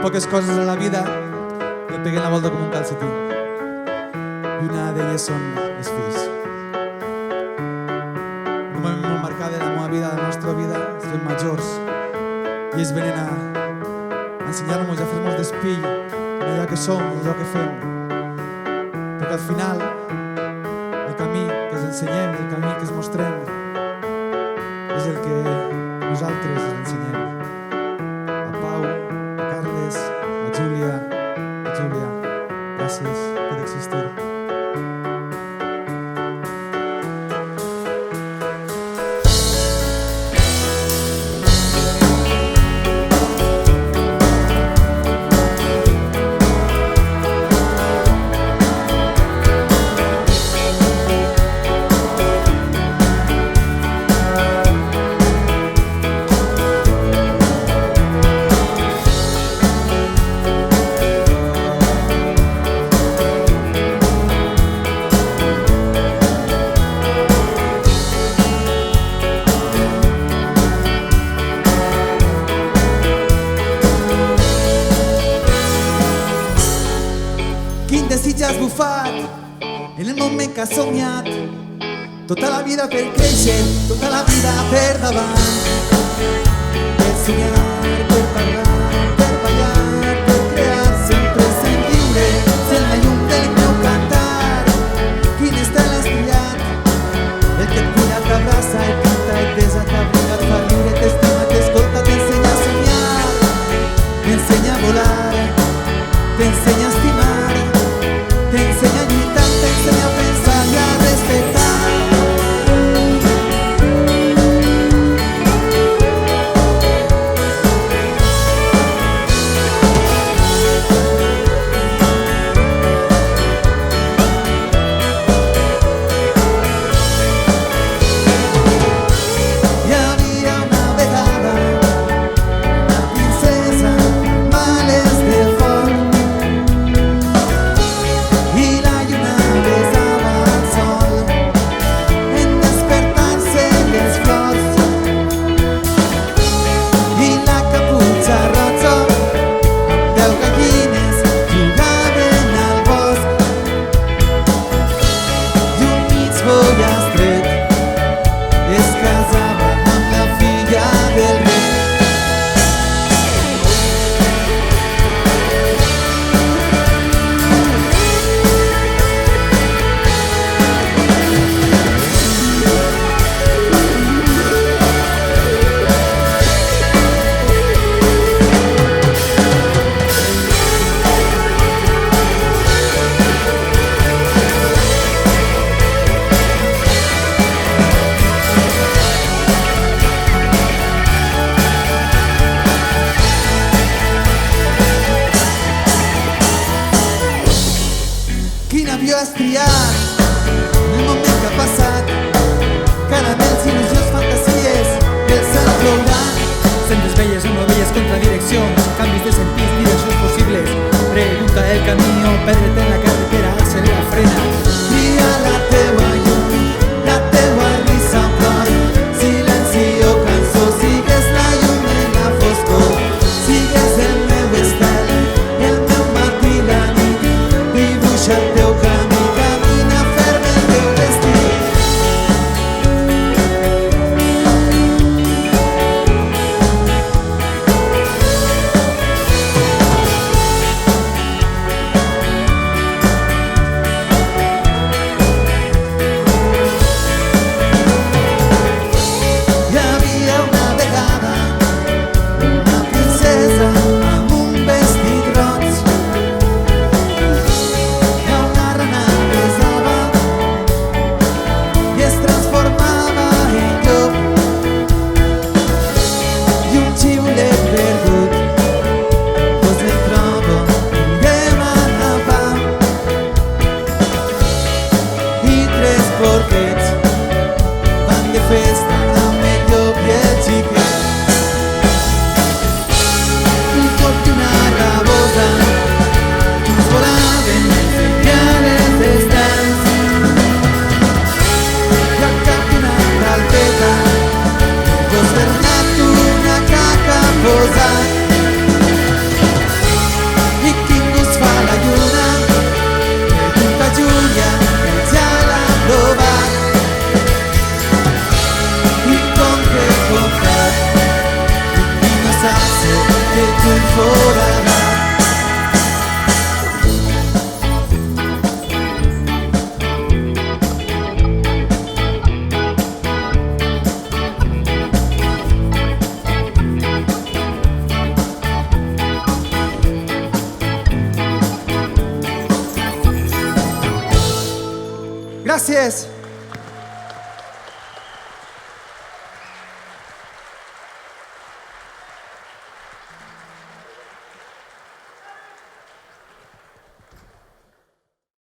Poques coses a la vida que et peguen la volta com un calcetí. I una d'elles són els fills. Un moment molt marcat de la meva vida, de la nostra vida, estem majors i ells venen a ensenyar-nos i a fer-nos d'espill en allò que som, en allò que fem. Perquè al final el camí que ens ensenyem, el camí que ens mostrem és el que nosaltres ens ensenyem. A Pau, a Carles, a Júlia, gràcies per existir. Quin desig has bufat en el moment que has somiat, tota la vida per créixer, tota la vida per davant, per somiar, per parlar, per ballar, per crear, sempre sent lliure, sent la llum del meu cantar. Quin estel has triat, el que et cuida, t'abraça, et canta, et besa, t'abriga, et fa riure, t'estima, t'escolta, t'ensenya a somiar, t'ensenya a volar, t'ensenya a estimar, t'ensenya a lluitar, t'ensenya a pensar i a respectar. Gràcies.